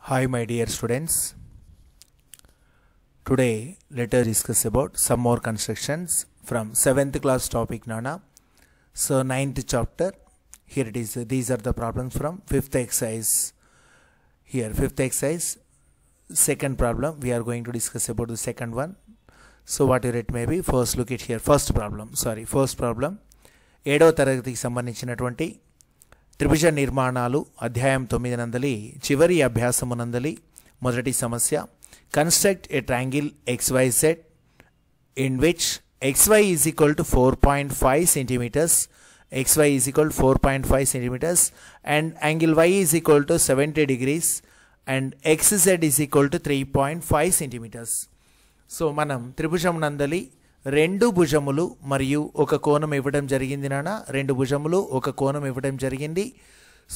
Hi my dear students, today let us discuss about some more constructions from 7th class topic Nana. So 9th chapter, here it is, these are the problems from 5th exercise. Here 5th exercise, second problem, we are going to discuss about the second one. So whatever it may be, first look at here, first problem, 7వ తరగతికి సంబంధించినటువంటి త్రిభుజ నిర్మాణాలు అధ్యాయం 9 నందలి చివరి అభ్యాసమునందలి మొదటి సమస్య construct a triangle XYZ in which XY is equal to 4.5 centimeters, XY is equal to 4.5 centimeters and angle Y is equal to 70 degrees and XZ is equal to 3.5 centimeters. So మనం త్రిభుజం నందలి రెండు భుజములు మరియు ఒక కోణం ఇవ్వడం జరిగింది నాన్న, రెండు భుజములు ఒక కోణం ఇవ్వడం జరిగింది.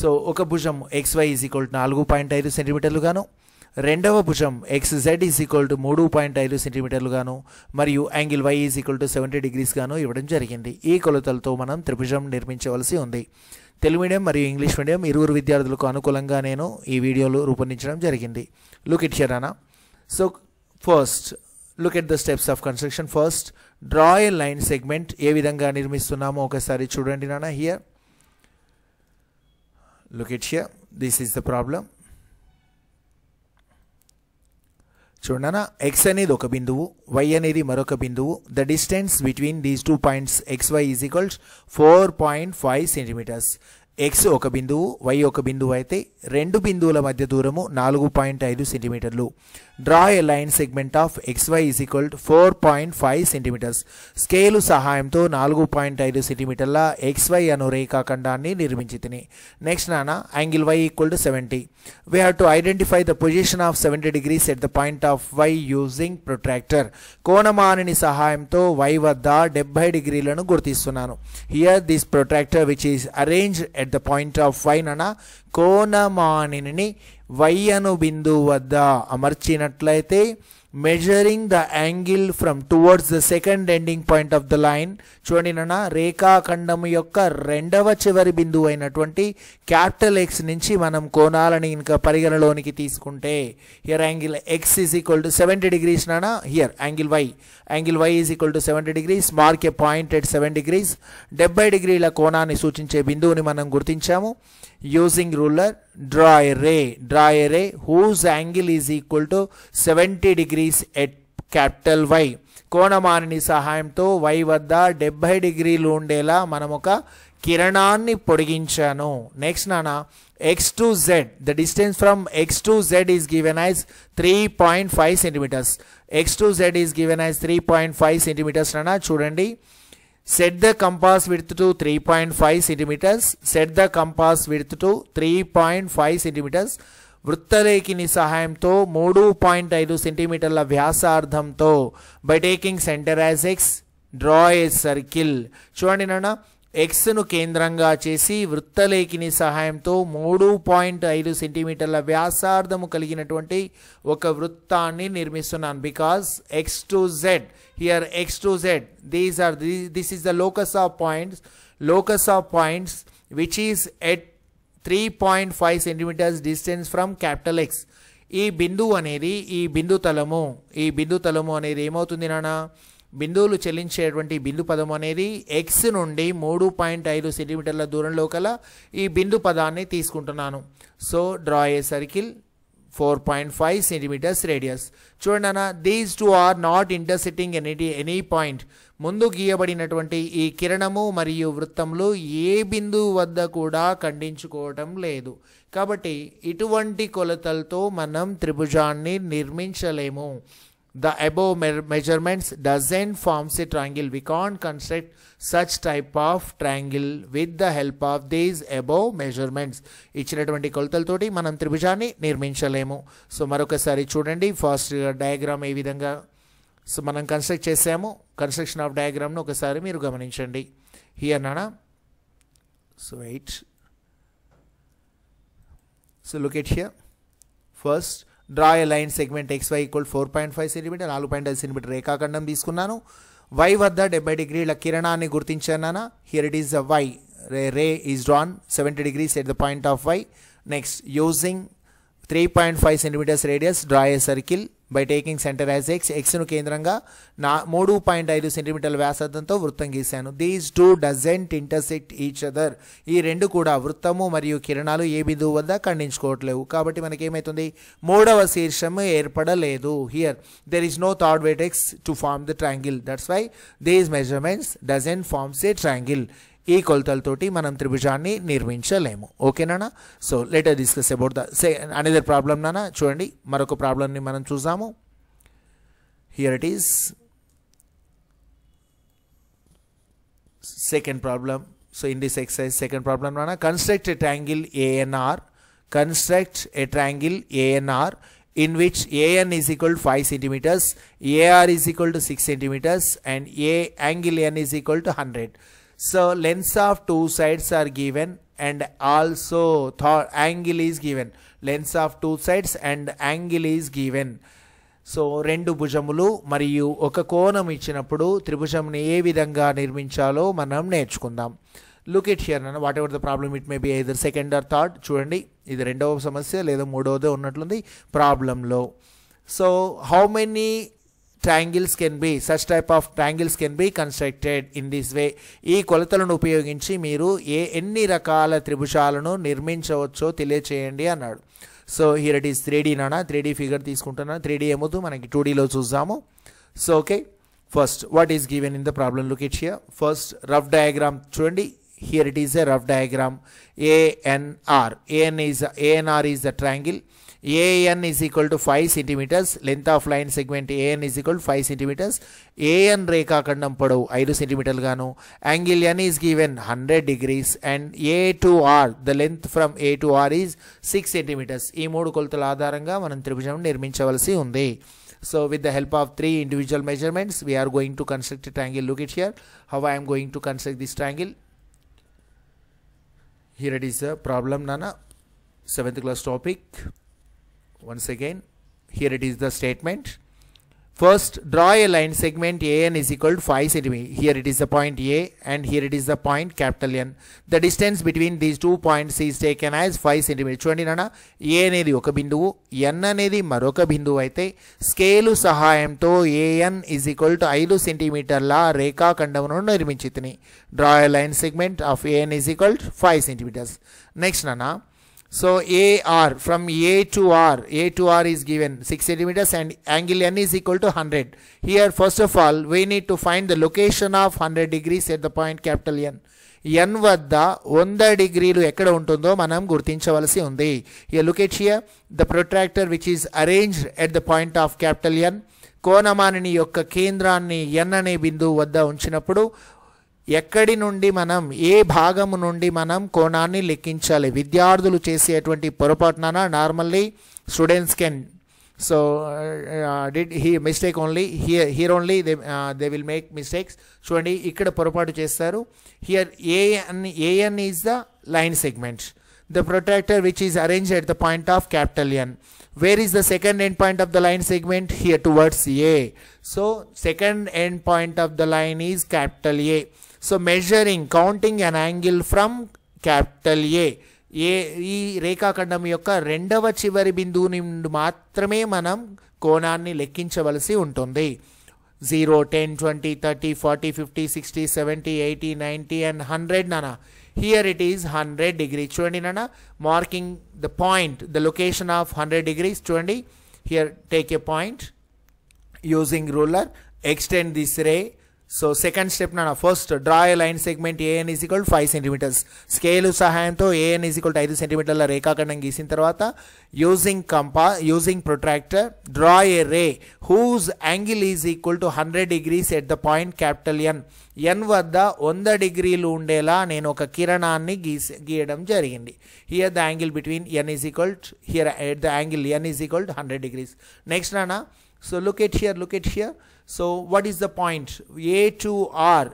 సో ఒక భుజం XY ఈజ్ ఈక్వల్ టు 4.5 సెంటీమీటర్లు గాను, రెండవ భుజం XZ ఈజ్ ఈక్వల్ టు 3.5 సెంటీమీటర్లు గాను మరియు angle Y is equal to 70 degrees గాను ఇవ్వడం జరిగింది. ఈ కొలతలతో మనం త్రిభుజం నిర్మించవలసి ఉంది. తెలుగు మీడియం మరియు ఇంగ్లీష్ మీడియం ఇరువురు విద్యార్థులకు అనుకూలంగా నేను ఈ వీడియోలు రూపొందించడం జరిగింది. లుక్ ఇట్ హియర్ అన్న. So first look at the steps of construction. First, draw a line segment. ఏ విధంగా నిర్మిస్తున్నామో ఒకసారి చూడండి నాన్న. Here, look at here, this is the problem. చూడనా, x అనేది ఒక బిందువు, y అనేది మరొక బిందువు. The distance between these two points xy is equal to 4.5 centimeters. x ఒక బిందువు, y ఒక బిందువు అయితే రెండు బిందువుల మధ్య దూరము 4.5 సెంటీమీటర్లు. Draw a line segment of XY is equal to 4.5 centimetres. Scale సహాయంతో 4.5 సెంటీమీటర్ల XY అను రేఖాఖండాన్ని నిర్మించి తిని. నెక్స్ట్ నాన్న, angle Y equal to 70. We have to identify the position of 70 degrees at the point of Y using protractor. కోణమానిని సహాయంతో Y వద్ద 70 డిగ్రీలను గుర్తిస్తున్నాను. Here this protractor which is arrange at the point of Y nana కోణమానిని Y అను బిందువు వద్ద అమర్చినట్లయితే measuring the angle from towards the second ending point of the line. చూడండి నాన్న, రేఖాఖండము యొక్క రెండవ చివరి బిందువు అయినటువంటి క్యాపిటల్ X నుంచి మనం కోణాలని ఇంకా పరిగణలోనికి తీసుకుంటే here angle X is equal to 70 degrees నాన్న. Here angle Y is equal to 70 degrees. Mark a point at 7 degrees. 70 డిగ్రీల కోణాన్ని సూచించే బిందువుని మనం గుర్తించాము. Using ruler draw a ray whose angle is equal to 70 degrees at capital Y. కోణమానిని సహాయంతో Y వద్ద 70 డిగ్రీలు ఉండేలా మనం ఒక కిరణాన్ని పొడిగించాను. నెక్స్ట్ నాన్న, X to Z, the distance from X to Z is given as 3.5 centimeters. X to Z is given as 3.5 centimeters నాన్న. చూడండి, set the compass width to 3.5 centimeters. Set the compass width to 3.5 centimeters. వృత్తరేఖిని సహాయంతో 3.5 సెంటీమీటర్ల వ్యాసార్థంతో by taking centre as X, draw a circle. చూడండి నాన్న, Xను కేంద్రంగా చేసి వృత్తలేఖిని సహాయంతో 3.5 సెంటీమీటర్ల వ్యాసార్థము కలిగినటువంటి ఒక వృత్తాన్ని నిర్మిస్తున్నాను. Because X to Z, here X to Z, this is the locus of points which is at 3.5 centimeters distance from capital X. ఈ బిందువు అనేది ఈ బిందు తలము అనేది ఏమవుతుంది నాన్న, బిందువులు చెల్లించేటువంటి బిందు పదం అనేది X నుండి 3.5 సెంటీమీటర్ల దూరంలో కల ఈ బిందు పదాన్ని తీసుకుంటున్నాను. So draw a circle 4.5 centimetres radius. చూడండి అన్న, these two are not intersecting any point. ముందు గీయబడినటువంటి ఈ కిరణము మరియు వృత్తములు ఏ బిందువు వద్ద కూడా ఖండించుకోవటం లేదు. కాబట్టి ఇటువంటి కొలతలతో మనం త్రిభుజాన్ని నిర్మించలేము. The above measurements doesn't form a triangle. We can't construct such type of triangle with the help of these above measurements. ఇచ్చినటువంటి కొలతలతోటి మనం త్రిభుజాన్ని నిర్మించలేము. సో మరొకసారి చూడండి, ఫస్ట్ డయాగ్రామ్ ఏ విధంగా సో మనం కన్స్ట్రక్ట్ చేసాము. కన్స్ట్రక్షన్ ఆఫ్ డయాగ్రామ్ను ఒకసారి మీరు గమనించండి. హియర్ నానా, so wait, so look at here. First draw a line segment XY equal 4.5 centimetre, 4.5 centimetre రేఖాఖండం తీసుకున్నాను. Y వద్ద 70 డిగ్రీల కిరణాన్ని గుర్తించాను. Here it is Y, ray is drawn 70 degrees at the point of Y. Next using 3.5 centimeters radius, draw a circle by taking center as x. x ను కేంద్రంగా 3.5 సెంటీమీటర్ల వ్యాసార్థంతో వృత్తం గీశాను. These two doesn't intersect each other. ఈ రెండు కూడా వృత్తము మరియు కిరణాలు ఏ బిందువు వద్ద ఖండించుకోవట్లేవు. కాబట్టి మనకి ఏమవుతుంది, మూడవ శీర్షము ఏర్పడలేదు. Here there is no third vertex to form the triangle. That's why these measurements doesn't forms a triangle. ఈ కొలతలతోటి మనం త్రిభుజాన్ని నిర్మించలేము. ఓకేనా? So let us discuss about the another problem నానా. చూడండి, మరొక ప్రాబ్లమ్ని మనం చూసాము. Here it is second problem. So in this exercise second problem నానా, construct a triangle ANR. Construct a triangle ANR in which AN is equal to 5 centimeters, AR is equal to 6 centimeters and angle N is equal to 100. So lengths of two sides are given and also angle is given. Lengths of two sides and angle is given. So రెండు భుజములు మరియు ఒక కోణం ఇచ్చినప్పుడు త్రిభుజంని ఏ విధంగా నిర్మించాలో మనం నేర్చుకుందాం. Look it here అన్న, what ever the problem it may be either second or third. చూడండి, ఇది రెండవ సమస్య లేదా మూడవదే ఉన్నట్లుంది ప్రాబ్లంలో. So how many triangles can be, such type of triangles can be constructed in this way. ఈ కొలతలను ఉపయోగించి మీరు ఎన్ని రకాల త్రిభుజాలను నిర్మించవచ్చో తెలియచేయండి అన్నాడు. So here it is 3D నానా. 3D ఫిగర్ తీసుకుంటున్నాను. 3D ఏమవుతుంది, మనకి 2Dలో చూద్దాము. So okay, first what is given in the problem, look it here. First rough diagram చూడండి. Here it is a rough diagram. ANR. ANR is the triangle. AN is equal to 5 centimeters. Length of line segment AN is equal to 5 centimeters. AN రేఖాఖండం పొడవు 5 సెంటీమీటర్లు గాను. Angle N is given 100 degrees and A to R, the length from A to R is 6 centimeters. ఈ మూడు కొలతల ఆధారంగా మనం త్రిభుజం నిర్మించవలసి ఉంది. So with the help of 3 individual measurements we are going to construct a triangle. Look it here how I am going to construct this triangle. Here it is a problem nana, 7th class topic. Once again, here it is the statement. First, draw a line segment AN is equal to 5 cm. Here it is the point A and here it is the point capital N. The distance between these 2 points is taken as 5 cm. చూడండి నాన్న, A అనేది ఒక బిందువు, N అనేది మరొక బిందువు అయితే scale సహాయంతో AN is equal to 5 సెంటీమీటర్ల రేఖాఖండమును నిర్మించితిని. Draw a line segment of AN is equal to 5 centimeters. Next నాన్న, so AR, from A to R is given 6 centimeters and angle N is equal to 100. Here first of all we need to find the location of 100 degrees at the point capital N. N వద్ద 100 డిగ్రీలు ఎక్కడ ఉంటుందో మనం గుర్తించవలసి ఉంది. Here look at here, the protractor which is arranged at the point of capital N. కోణమానిని యొక్క కేంద్రాన్ని N అనే బిందువు వద్ద ఉంచినప్పుడు ఎక్కడి నుండి మనం ఏ భాగము నుండి మనం కోణాన్ని లెక్కించాలి. విద్యార్థులు చేసేటువంటి పొరపాటున normally students can so did he mistake only here only they will make mistakes. చూడండి, ఇక్కడ పొరపాటు చేస్తారు. Here AN is the line segment, the protractor which is arranged at the point of capital N. Where is the second end point of the line segment? Here towards A. So second end point of the line is capital A. So measuring, counting an angle from capital A. ఈ రేఖాఖండం యొక్క రెండవ చివరి బిందువు నుండి మాత్రమే మనం కోణాన్ని లెక్కించవలసి ఉంటుంది. 0, 10, 20, 30, 40, 50, 60, 70, 80, 90 and 100 nana. Here it is 100 degrees. చూడండి నాన్న, marking the point, the location of 100 degrees. చూడండి, here take a point using ruler, extend this ray. So second step నాన్న, first draw a line segment AN is equal to 5 centimeters. Scale సహాయంతో AN is equal to 5 సెంటీమీటర్ల రేఖాఖండం గీసిన తర్వాత using protractor draw a ray whose angle is equal to 100 degrees at the point capital N. N వద్ద 100 డిగ్రీలు ఉండేలా నేను ఒక కిరణాన్ని గీయడం జరిగింది. Here the angle between N is equal to, here at the angle N is equal to 100 degrees. Next nana, so look at here. So what is the point? A to R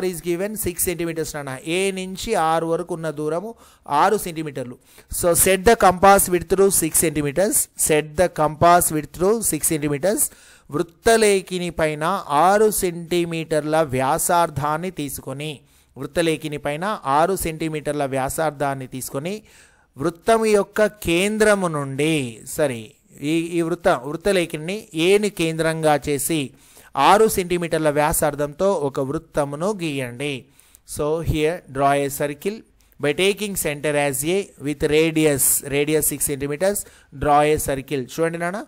is given 6 centimeters nana. A నుంచి R వరకు ఉన్న దూరము 6 సెంటీమీటర్లు. So set the compass width through 6 centimeters. వృత్తలేఖిని పైన 6 సెంటీమీటర్ల వ్యాసార్థాన్ని తీసుకొని వృత్తము యొక్క కేంద్రము నుండి ఈ వృత్తలేఖిని ఏని కేంద్రంగా చేసి 6 సెంటీమీటర్ల వ్యాసార్థంతో ఒక వృత్తమును గీయండి. So here draw a circle by taking center as a with radius 6 centimeters. Draw a circle. చూడండి నాన్న,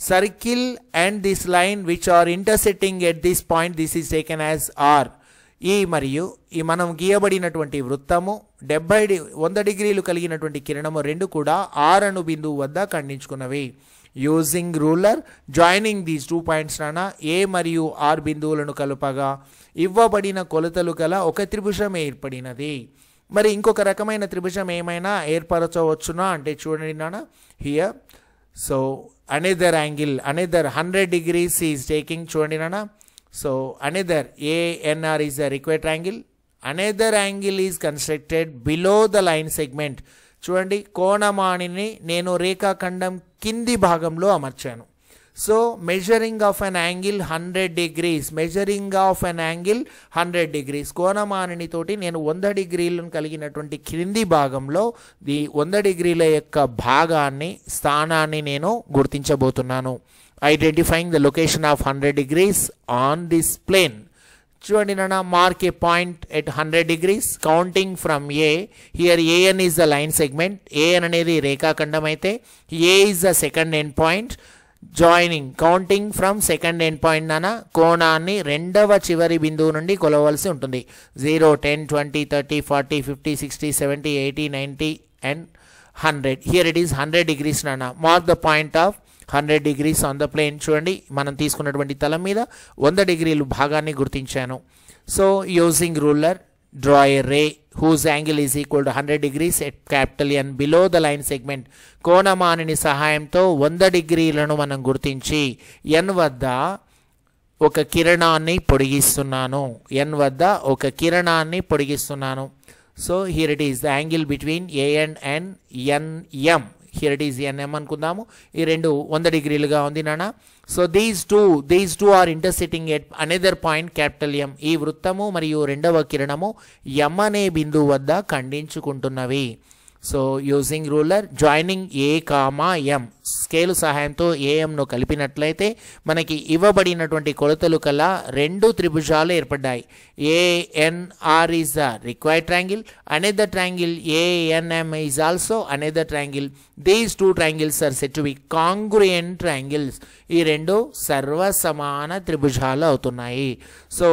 circle and this line which are intersecting at this point, this is taken as R. ఈ మరియు ఈ మనం గీయబడినటువంటి వృత్తము 100 డిగ్రీలు కలిగినటువంటి కిరణము రెండు కూడా R అను బిందువు వద్ద ఖండించుకున్నవి. Using ruler joining these 2 points నాన్న A మరియు R బిందువులను కలుపగా ఇవ్వబడిన కొలతలు గల ఒక త్రిభుజం ఏర్పడినది. మరి ఇంకొక రకమైన త్రిభుజం ఏమైనా ఏర్పరచవచ్చునా అంటే చూడండి నాన్న, here so another angle 100 degrees is taking. చూడండి నాన్న, so another ANR is the required angle. Another angle is constructed below the line segment. చూడండి, కోణమానిని నేను రేఖాఖండం కింది భాగంలో అమర్చాను. So measuring of an angle 100 degrees, measuring of an angle 100 degrees, కోణమానిని తోటి నేను 100 డిగ్రీలను కలిగినటువంటి క్రింది భాగంలో ఈ 100 డిగ్రీల యొక్క భాగాన్ని స్థానాన్ని నేను గుర్తించబోతున్నాను. Identifying the location of 100 degrees on this plane. చూడండి నాన్న, mark a point at 100 degrees counting from A. Here AN is the line segment. AN అనేది రేఖాఖండం అయితే A is the second end point. Joining counting from second end point నాన్న కోణాన్ని రెండవ చివరి బిందువు నుండి కొలవలసి ఉంటుంది. 0, 10, 20, 30, 40, 50, 60, 70, 80, 90 and 100. Here it is 100 degrees నాన్న. Mark the point of 100 degrees on the plane. చూడండి, మనం తీసుకున్నటువంటి తలం మీద 100 డిగ్రీలు భాగాన్ని గుర్తించాను. So using ruler draw a ray whose angle is equal to 100 degrees at capital N below the line segment. కోణమానిని సహాయంతో 100 డిగ్రీలను మనం గుర్తించి N వద్ద ఒక కిరణాన్ని పొడిగిస్తున్నాను. So here it is the angle between AN and NM. Here it is NM అనుకుందాము. ఈ రెండు 100 డిగ్రీలుగా ఉంది నాన్న. So these two are intersecting at another point capital M. ఈ వృత్తము మరియు రెండవ కిరణము M అనే బిందువు వద్ద ఖండించుకుంటున్నవి. So using ruler joining A, M. Scale సహాయంతో AM ను కలిపినట్లయితే మనకి ఇవ్వబడినటువంటి కొలతలు కల రెండు త్రిభుజాలు ఏర్పడ్డాయి. ANR is the required triangle. Another triangle ANM is also another triangle. These two triangles are said to be congruent triangles. ఈ రెండు సర్వసమాన త్రిభుజాలు అవుతున్నాయి. సో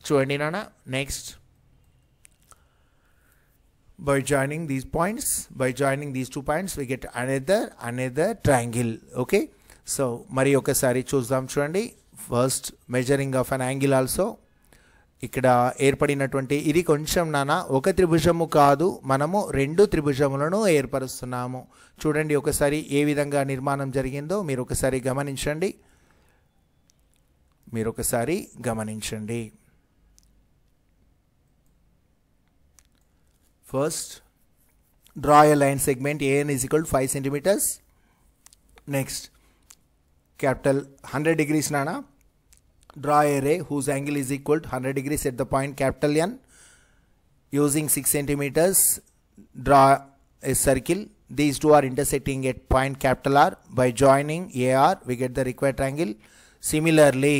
చూడండి నాన్న, next by joining these two points we get another triangle. Okay, so మరి ఒకసారి చూద్దాం. చూడండి, first measuring of an angle also. ఇక్కడ ఏర్పడినటువంటి ఇది కొంచెం నాన్న ఒక త్రిభుజము కాదు, మనము రెండు త్రిభుజములను ఏర్పరుస్తున్నాము. చూడండి ఒకసారి ఏ విధంగా నిర్మాణం జరిగిందో మీరు ఒకసారి గమనించండి. First, draw a line segment AN is equal to 5 centimeters. Next, capital 100 degrees nana. Draw a ray whose angle is equal to 100 degrees at the point capital N. Using 6 centimeters, draw a circle. These two are intersecting at point capital R. By joining AR, we get the required triangle. Similarly,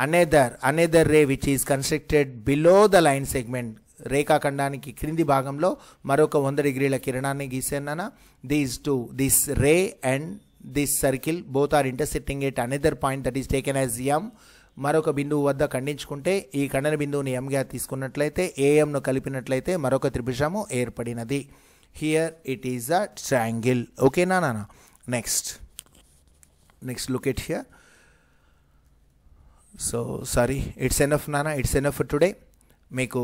another ray which is constructed below the line segment. రేఖాఖండానికి క్రింది భాగంలో మరొక 100 డిగ్రీల కిరణాన్ని గీసాను. This ray and this circle both are intersecting at another point that is taken as M. మరొక బిందువు వద్ద ఖండించుకుంటే ఈ ఖండన బిందువుని Mగా తీసుకున్నట్లయితే AM ను కలిపినట్లయితే మరొక త్రిభుజము ఏర్పడినది. Here it is a triangle. ఓకేనా నాన్న? Next look at here. So sorry, it's enough నాన్న, ఇట్స్ ఎనఫ్ ఫర్ టుడే. మీకు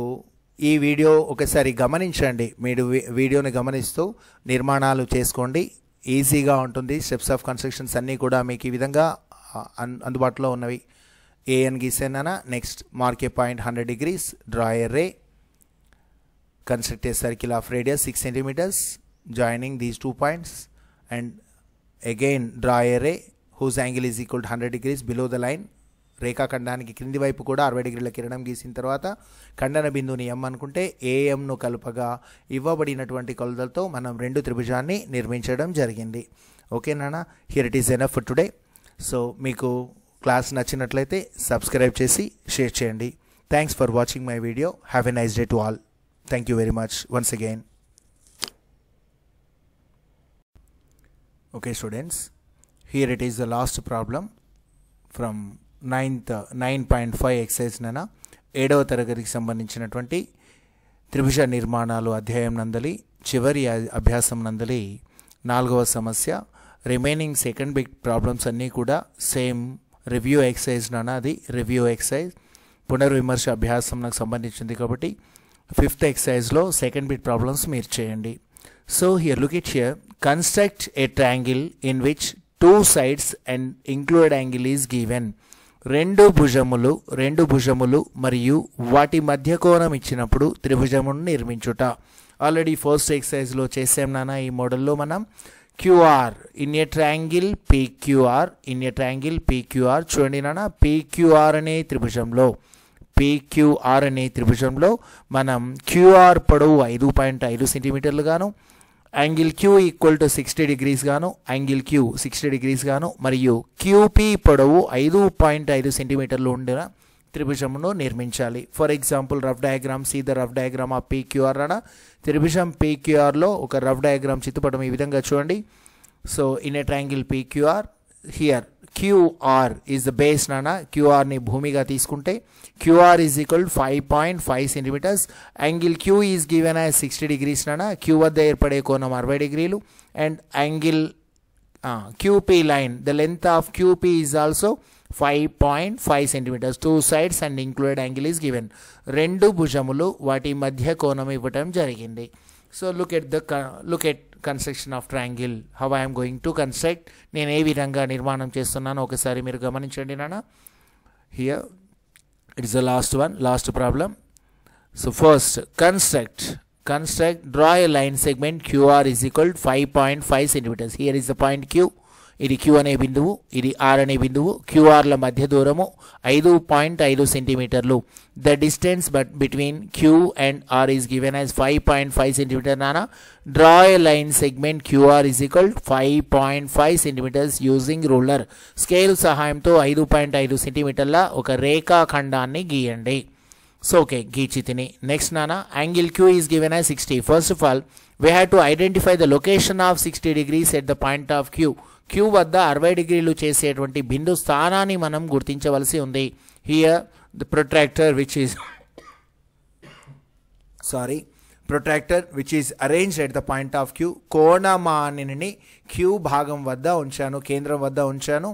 ఈ వీడియో ఒకసారి గమనించండి. మీరు వీడియోని గమనిస్తూ నిర్మాణాలు చేసుకోండి, ఈజీగా ఉంటుంది. స్టెప్స్ ఆఫ్ కన్స్ట్రక్షన్స్ అన్నీ కూడా మీకు ఈ విధంగా అందుబాటులో ఉన్నవి. AN గీసానా. Next mark a point 100 degrees, draw a ray, construct a circle of radius 6 centimeters, joining these 2 points, and again draw a ray whose angle is equal to 100 degrees below the line, రేఖాఖండానికి క్రింది వైపు కూడా 60 డిగ్రీల కిరణం గీసిన తర్వాత ఖండన బిందువుని M అనుకుంటే AM కలుపగా ఇవ్వబడినటువంటి కొలతలతో మనం రెండు త్రిభుజాన్ని నిర్మించడం జరిగింది. ఓకేనా? Here it is enough for today. So మీకు క్లాస్ నచ్చినట్లయితే సబ్స్క్రైబ్ చేసి షేర్ చేయండి. Thanks for watching my video. Have a nice day to all. Thank you very much once again. Okay students, here it is the last problem from 9.5 exercise నన 7వ తరగతికి సంబంధించినటువంటి త్రిభుజ నిర్మాణాలు అధ్యాయం నందలి చివరి అభ్యాసం నందలి 4వ సమస్య. రిమైనింగ్ సెకండ్ బిట్ ప్రాబ్లమ్స్ అన్నీ కూడా సేమ్ రివ్యూ ఎక్సర్సైజ్ నన అది రివ్యూ ఎక్సర్సైజ్ పునర్విమర్శ అభ్యాసంకు సంబంధించింది కాబట్టి 5th ఎక్సర్సైజ్లో సెకండ్ బిట్ ప్రాబ్లమ్స్ మీరు చేయండి. So here look at here, construct a triangle in which two sides and included angle is given. రెండు భుజములు మరియు వాటి మధ్య కోణం ఇచ్చినప్పుడు త్రిభుజమును నిర్మించుట. ఆల్రెడీ ఫస్ట్ ఎక్సర్సైజ్లో చేసాం నాన్న. ఈ మోడల్లో మనం QR in a triangle PQR చూడండి నాన్న. PQR అనే త్రిభుజంలో మనం QR పొడవు 5.5 సెంటీమీటర్లు గాను, angle Q equal to 60 degrees గాను, మరియు QP పొడవు 5.5 సెంటీమీటర్లు ఉండిన త్రిభుజమును నిర్మించాలి. For example rough diagram, see the rough diagram of PQR అన్న త్రిభుజం PQRలో ఒక రఫ్ డయాగ్రామ్ చిత్రపటం ఈ విధంగా చూడండి. So in a triangle PQR, here QR is the base నాన్న. QRని భూమిగా తీసుకుంటే QR is equal 5.5 centimetres. Angle Q is given as 60 degrees నాన్న. Q వద్ద ఏర్పడే కోణం 60 డిగ్రీలు. And angle QP line, the length of QP is also 5.5 centimetres. Two sides and included angle is given. రెండు భుజములు వాటి మధ్య కోణం ఇవ్వటం జరిగింది. So look at construction of triangle, how I am going to construct, నేను ఏ విధంగా నిర్మాణం చేస్తున్నాను ఒకసారి మీరు గమనించండి నాన్న. Here it is the last problem. So first construct, draw a line segment QR is equal 5.5 centimetres. Here is the point Q, ఇది Q అనే బిందువు, ఇది R అనే బిందువు. QRల మధ్య దూరము 5.5 సెంటీమీటర్లు. The distance between Q and R is given as 5.5 centimetre నాన్న. Draw a line segment QR is equal 5.5 centimetres using ruler. Scale సహాయంతో 5.5 సెంటీమీటర్ల ఒక రేఖాఖండాన్ని గీయండి. సో ఓకే, గీచితిని. నెక్స్ట్ నాన్న, angle Q is given as 60. First of all we have to identify the location of 60 degrees at the point of Q. Q వద్ద 60 డిగ్రీలు చేసేటువంటి బిందు స్థానాన్ని మనం గుర్తించవలసి ఉంది. Here the protractor which is arranged at the point of Q. కోణమానిని Q భాగం వద్ద ఉంచాను, కేంద్రం వద్ద ఉంచాను.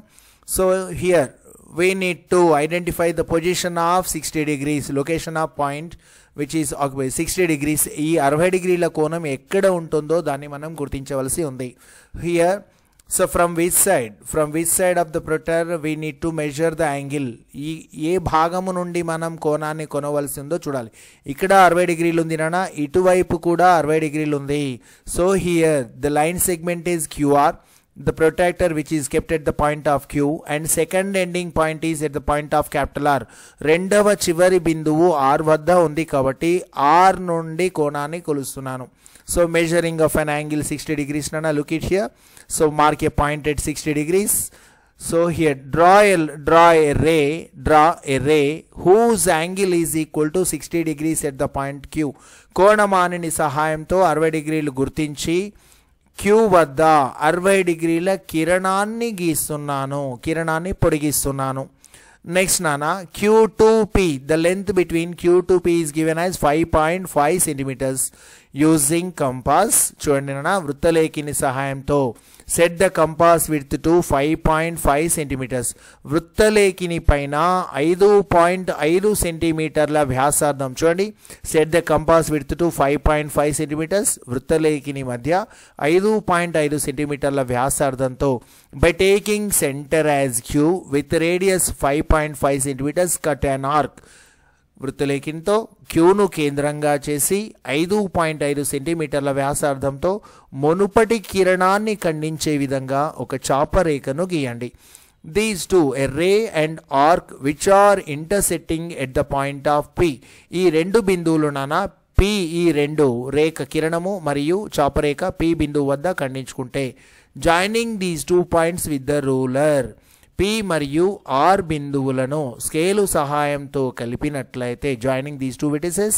So here we need to identify the position of 60 degrees, location of point which is occupied 60 degrees. ఈ 60 డిగ్రీల కోణం ఎక్కడ ఉంటుందో దాన్ని మనం గుర్తించవలసి ఉంది. Here so from which side of the protractor we need to measure the angle. ఏ భాగము నుండి మనం కోణాన్ని కొనవలసి ఉందో చూడాలి. ఇక్కడ 60 డిగ్రీలు ఉంది నాన్న, ఇటువైపు కూడా 60 డిగ్రీలు ఉంది. So here the line segment is QR, the protractor which is kept at the point of Q, and second ending point is at the point of capital R. రెండవ చివరి బిందువు R వద్ద ఉంది కాబట్టి R నుండి కోణాన్ని కొలుస్తున్నాను. So measuring of an angle 60 degrees nana, look it here. So mark a point at 60 degrees. So here draw a ray whose angle is equal to 60 degrees at the point Q. కోణమానిని సహాయంతో 60 డిగ్రీలు గుర్తించి Q వద్ద 60 డిగ్రీల కిరణాన్ని పొడిగిస్తున్నాను. Next నాన్న, Q2P, the length between Q2P is given as 5.5 centimeters. Using compass, చూడండి నాన్న, వృత్తలేఖిని సహాయంతో set the compass width to 5.5 centimetres. వృత్తలేఖిని పైన 5.5 సెంటీమీటర్ల వ్యాసార్థం, చూడండి, set the compass width to 5.5 centimetres. వృత్తలేఖిని మధ్య 5.5 సెంటీమీటర్ల వ్యాసార్థంతో by taking centre as Q with radius 5.5 centimetres cut an arc. వృత్తలేఖినితో క్యూను కేంద్రంగా చేసి 5.5 సెంటీమీటర్ల వ్యాసార్థంతో మునుపటి కిరణాన్ని ఖండించే విధంగా ఒక చాపరేఖను గీయండి. these two, a ray and arc which are intersecting at the point of P. ఈ రెండు బిందువులు నానా P, ఈ రెండు రేఖ కిరణము మరియు చాపరేఖ P బిందువు వద్ద ఖండించుకుంటే joining these 2 points with the ruler, P మరియు R బిందువులను స్కేలు సహాయంతో కలిపినట్లయితే జాయినింగ్ these 2 vertices,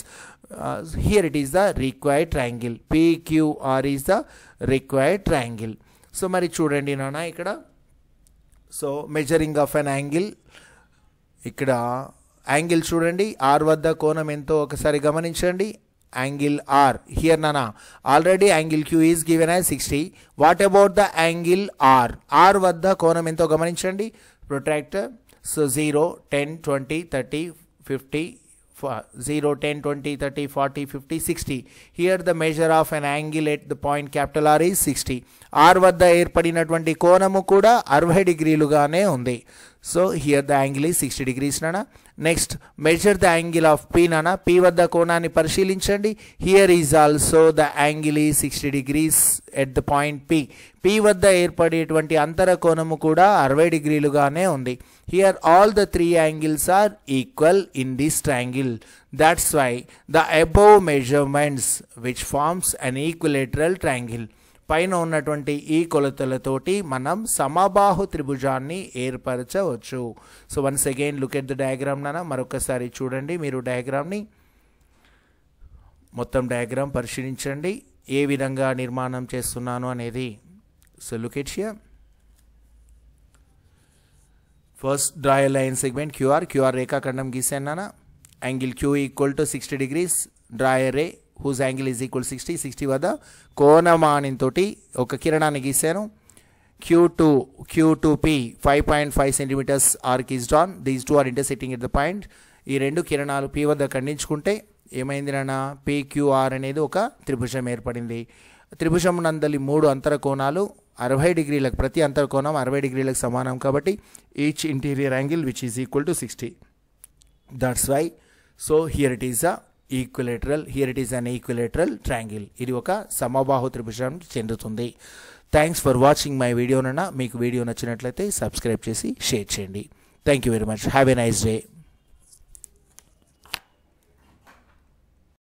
here it is the required triangle. PQR is the required triangle. So మరి చూడండి నాన్న ఇక్కడ, so measuring of an angle, ఇక్కడ యాంగిల్ చూడండి ఆర్ వద్ద కోణం ఎంతో ఒకసారి గమనించండి. యాంగిల్ ఆర్ హియర్ నానా already angle Q is given as 60. What about the angle R? R వద్ద కోణం ఎంతో గమనించండి. Protractor, so 0, 10, 20, 30, 50, 0, 10, 20, 30, 40, 50, 60. Here the measure of an angle at the point capital R is 60. R వద్ద ఏర్పడినటువంటి కోణము కూడా 60 డిగ్రీలుగానే ఉంది. So here the angle is 60 degrees నానా. Next measure the angle of P నానా. P వద్ద కోణాన్ని పరిశీలించండి. Here is also the angle is 60 degrees at the point P. P వద్ద ఏర్పడేటువంటి అంతర కోణము కూడా 60 డిగ్రీలుగానే ఉంది. Here all the 3 angles are equal in this triangle. That's why the above measurements which forms an equilateral triangle. పైన ఉన్నటువంటి ఈ కొలతలతోటి మనం సమబాహు త్రిభుజాన్ని ఏర్పరచవచ్చు. So once again look at the diagram నానా. మరొకసారి చూడండి మీరు డయాగ్రామ్ని, మొత్తం డయాగ్రామ్ పరిశీలించండి ఏ విధంగా నిర్మాణం చేస్తున్నాను అనేది. So look at here. First draw a line segment QR రేఖాఖండం గీసాను నాన్న. Angle Q equal to 60 degrees. Draw a ray whose angle is equal 60 వద్ద కోణమానంతో ఒక కిరణాన్ని గీసాను. Q2P 5.5 centimeters arc is drawn. These two are intersecting at the point. ఈ రెండు కిరణాలు P వద్ద ఖండించుకుంటే ఏమైంది నాన్న? PQR అనేది ఒక త్రిభుజం ఏర్పడింది. త్రిభుజం నందలి 3 అంతర కోణాలు 60 డిగ్రీలకు, ప్రతి అంతర కోణం 60 డిగ్రీలకు సమానం కాబట్టి each interior angle which is equal to 60. That's why so here it is an equilateral triangle. ఇది ఒక సమబాహు త్రిభుజం చెందుతుంది. Thanks for watching my video నాన్న. మీకు వీడియో నచ్చినట్లయితే సబ్స్క్రైబ్ చేసి షేర్ చేయండి. Thank you very much. Have a nice day.